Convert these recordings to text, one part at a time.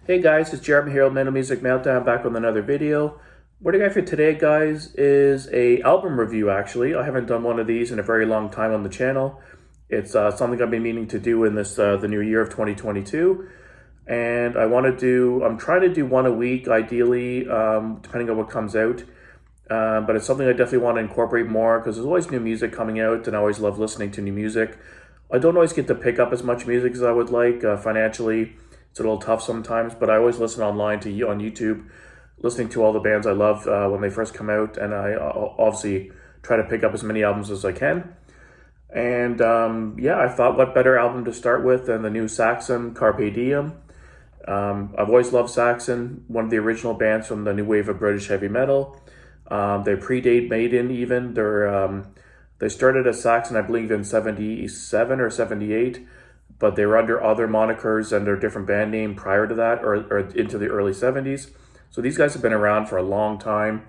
Hey guys, it's Jeremy here, Mental Music Meltdown, back with another video. What I got for today, guys, is a album review. Actually, I haven't done one of these in a very long time on the channel. It's something I've been meaning to do in this the new year of 2022, and I'm trying to do one a week, ideally, depending on what comes out. But it's something I definitely want to incorporate more because there's always new music coming out, and I always love listening to new music. I don't always get to pick up as much music as I would like financially. It's a little tough sometimes, but I always listen online on YouTube, listening to all the bands I love when they first come out, and I obviously try to pick up as many albums as I can. And yeah, I thought what better album to start with than the new Saxon, Carpe Diem. I've always loved Saxon, one of the original bands from the new wave of British heavy metal. They predate Maiden even. They started as Saxon, I believe, in 77 or 78. But they were under other monikers and their different band name prior to that, or into the early 70s. So these guys have been around for a long time.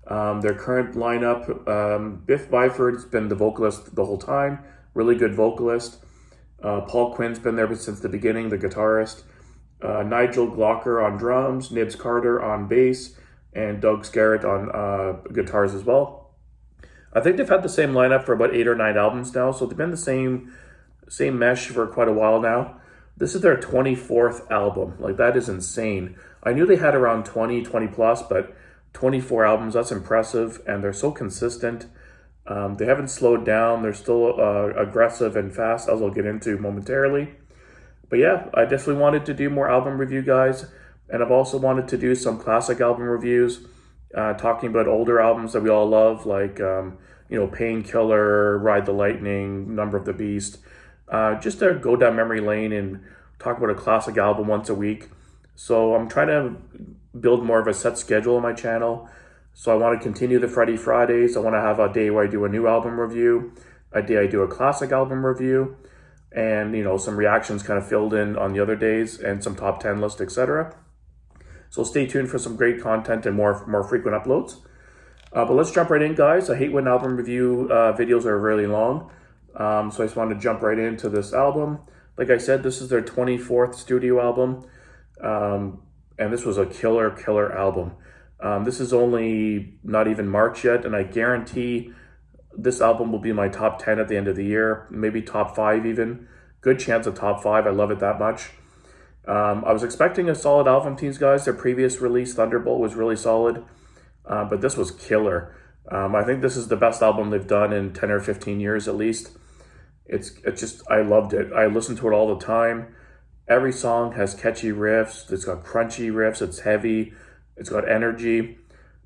Their current lineup, Biff Byford's been the vocalist the whole time, really good vocalist. Paul Quinn's been there since the beginning, the guitarist. Nigel Glocker on drums, Nibs Carter on bass, and Doug Scarrett on guitars as well. I think they've had the same lineup for about 8 or 9 albums now, so they've been the same mesh for quite a while now. This is their 24th album. Like, that is insane. I knew they had around 20 plus, but 24 albums, that's impressive, and they're so consistent. They haven't slowed down. They're still aggressive and fast, as I'll get into momentarily. But yeah, I definitely wanted to do more album review, guys, and I've also wanted to do some classic album reviews, talking about older albums that we all love, like Painkiller, Ride the Lightning, Number of the Beast. Just to go down memory lane and talk about a classic album once a week. So I'm trying to build more of a set schedule on my channel. So I want to continue the Fridays. I want to have a day where I do a new album review, a day I do a classic album review, and some reactions kind of filled in on the other days, and some top 10 list, etc. So stay tuned for some great content and more frequent uploads. But let's jump right in, guys. I hate when album review videos are really long. So I just wanted to jump right into this album. Like I said, this is their 24th studio album. And this was a killer album. This is only not even March yet, and I guarantee this album will be my top 10 at the end of the year, maybe top 5 even. Good chance of top 5. I love it that much. I was expecting a solid album, teams, guys. Their previous release, Thunderbolt, was really solid, but this was killer. I think this is the best album they've done in 10 or 15 years at least. It's just, I loved it. I listen to it all the time. Every song has catchy riffs. It's got crunchy riffs. It's heavy. It's got energy.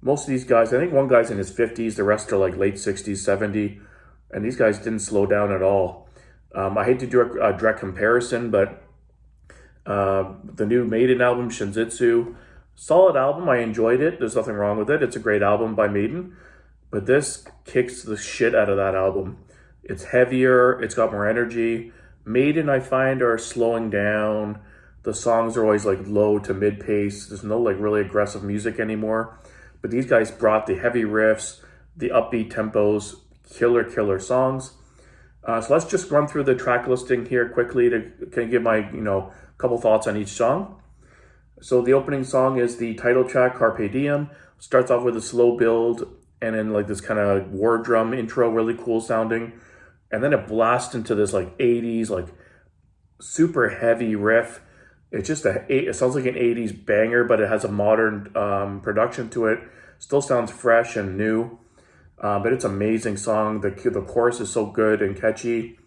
Most of these guys, I think one guy's in his 50s. The rest are like late 60s, 70. And these guys didn't slow down at all. I hate to do a direct comparison, but the new Maiden album, Shinzitsu, solid album. I enjoyed it. There's nothing wrong with it. It's a great album by Maiden. But this kicks the shit out of that album. It's heavier, it's got more energy. Maiden, I find, are slowing down. The songs are always like low to mid pace. There's no like really aggressive music anymore. But these guys brought the heavy riffs, the upbeat tempos, killer songs. So let's just run through the track listing here quickly to kind of give my couple thoughts on each song. So the opening song is the title track, Carpe Diem. Starts off with a slow build and then like this kind of war drum intro, really cool sounding. And then it blasts into this like 80s, like super heavy riff. It's just it sounds like an 80s banger, but it has a modern production to it. Still sounds fresh and new, but it's an amazing song. The chorus is so good and catchy.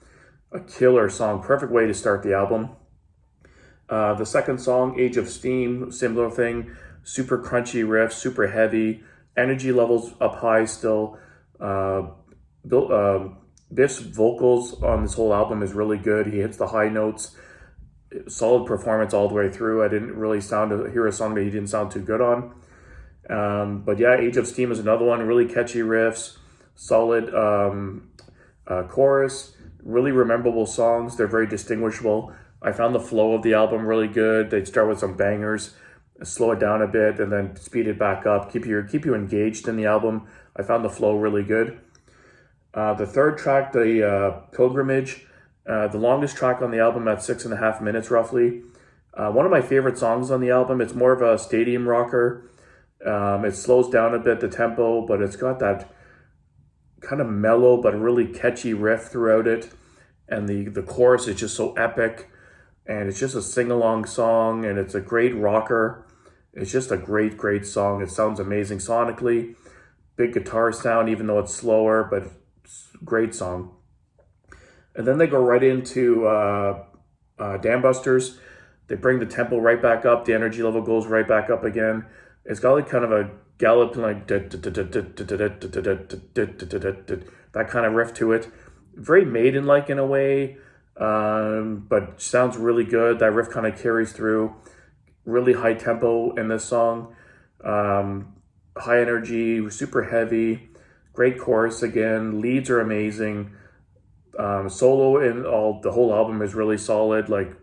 A killer song, perfect way to start the album. The second song, Age of Steam, similar thing. Super crunchy riff, super heavy. Energy levels up high still. Biff's vocals on this whole album is really good. He hits the high notes. Solid performance all the way through. I didn't really hear a song that he didn't sound too good on. But yeah, Age of Steam is another one. Really catchy riffs. Solid chorus. Really memorable songs. They're very distinguishable. I found the flow of the album really good. They start with some bangers, slow it down a bit, and then speed it back up. Keep you engaged in the album. I found the flow really good. The third track, the Pilgrimage, the longest track on the album at 6.5 minutes roughly. One of my favorite songs on the album. It's more of a stadium rocker. It slows down a bit, the tempo, but it's got that kind of mellow but really catchy riff throughout it. And the chorus is just so epic. And it's just a sing-along song, and it's a great rocker. It's just a great, great song. It sounds amazing sonically. Big guitar sound, even though it's slower, but it's a great song. And then they go right into Dambusters. They bring the tempo right back up. The energy level goes right back up again. It's got like kind of a gallop, like that kind of riff to it. Very Maiden-like in a way, but sounds really good. That riff kind of carries through. Really high tempo in this song. High energy, super heavy. Great chorus again. Leads are amazing. Solo in the whole album is really solid. Like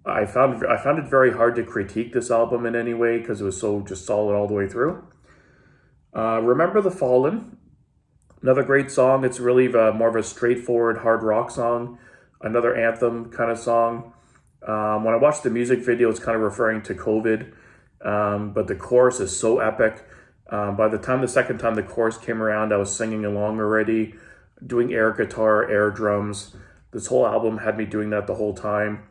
I found it very hard to critique this album in any way because it was so just solid all the way through. Remember the Fallen, another great song. It's really more of a straightforward hard rock song, another anthem kind of song. When I watched the music video, it's kind of referring to COVID, but the chorus is so epic. By the second time the chorus came around, I was singing along already, doing air guitar, air drums. This whole album had me doing that the whole time,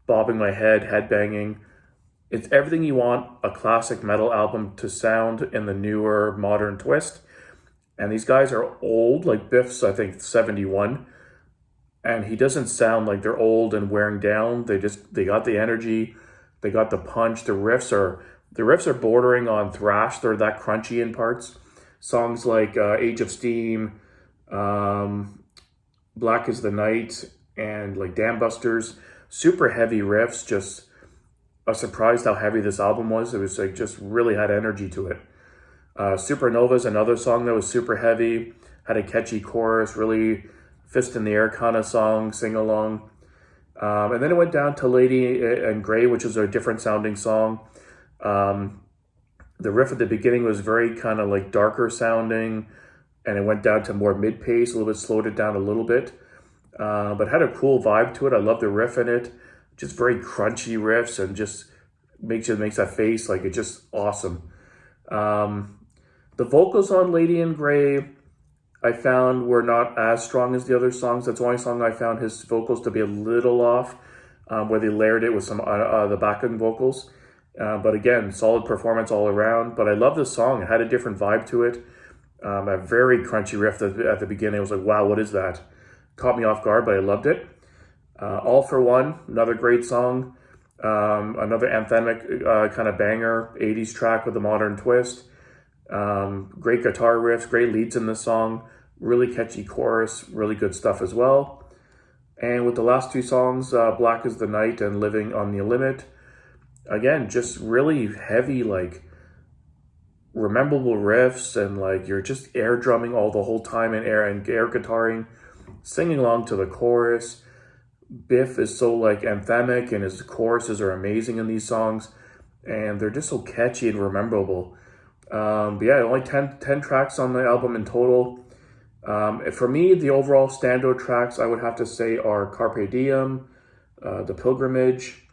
bobbing my head, headbanging. It's everything you want a classic metal album to sound in the newer modern twist. And these guys are old, like Biff's, I think, 71. And he doesn't sound like they're old and wearing down. They got the energy, they got the punch. The riffs are bordering on thrash. They're that crunchy in parts. Songs like Age of Steam, Black is the Night, and like Dambusters, super heavy riffs. Just I was surprised how heavy this album was. It was like just really had energy to it. Supernova is another song that was super heavy, had a catchy chorus, really fist in the air kind of song, sing along. And then it went down to Lady in Grey, which is a different sounding song. The riff at the beginning was very kind of like darker sounding, and it went down to more mid-pace, a little bit, slowed it down a little bit, but had a cool vibe to it. I love the riff in it, just very crunchy riffs, and just makes that face like it's just awesome. The vocals on Lady in Grey, I found were not as strong as the other songs. That's the only song I found his vocals to be a little off, where they layered it with some the backing vocals. But again, solid performance all around. But I love this song. It had a different vibe to it. A very crunchy riff at the beginning. I was like, wow, what is that? Caught me off guard, but I loved it. All for One, another great song. Another anthemic kind of banger, 80s track with a modern twist. Great guitar riffs, great leads in the song, really catchy chorus, really good stuff as well. And with the last two songs, Black is the Night and Living on the Limit, again, just really heavy, like rememberable riffs, and like you're just air drumming all the whole time and air guitaring, singing along to the chorus. Biff is so like anthemic, and his choruses are amazing in these songs, and they're just so catchy and rememberable. But yeah, only 10 tracks on the album in total. For me, the overall standout tracks I would have to say are Carpe Diem, The Pilgrimage,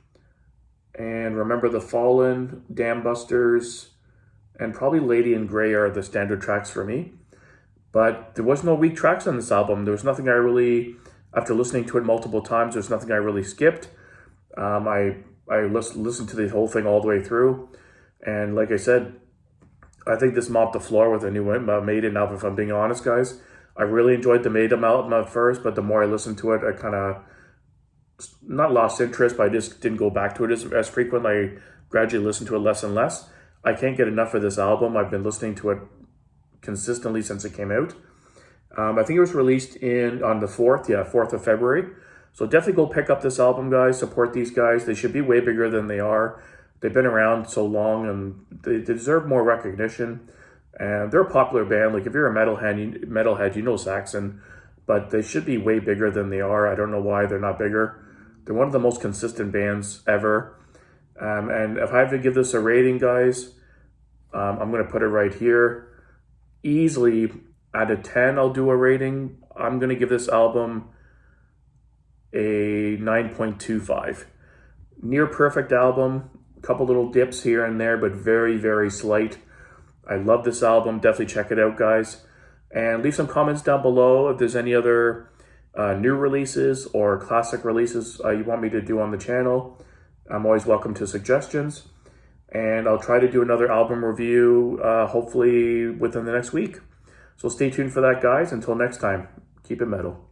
and Remember the Fallen, Dambusters, and probably Lady in Grey are the standard tracks for me. But there was no weak tracks on this album. There was nothing I really, after listening to it multiple times, there's nothing I really skipped. I listened to the whole thing all the way through. And like I said, I think this mopped the floor with a new Maiden album, if I'm being honest, guys. I really enjoyed the Maiden album at first, but the more I listened to it, I kind of, not lost interest, but I just didn't go back to it as frequently. I gradually listened to it less and less. I can't get enough of this album. I've been listening to it consistently since it came out. I think it was released on the 4th of February. So definitely go pick up this album, guys. Support these guys. They should be way bigger than they are. They've been around so long, and they deserve more recognition. And they're a popular band. Like if you're a metalhead, you know Saxon, but they should be way bigger than they are. I don't know why they're not bigger. They're one of the most consistent bands ever. And if I have to give this a rating, guys, I'm going to put it right here. Easily out of 10, I'll do a rating. I'm going to give this album a 9.25. near perfect album. A couple little dips here and there, but very, very slight. I love this album. Definitely check it out, guys. And leave some comments down below if there's any other new releases or classic releases you want me to do on the channel. I'm always welcome to suggestions. And I'll try to do another album review, hopefully within the next week. So stay tuned for that, guys. Until next time, keep it metal.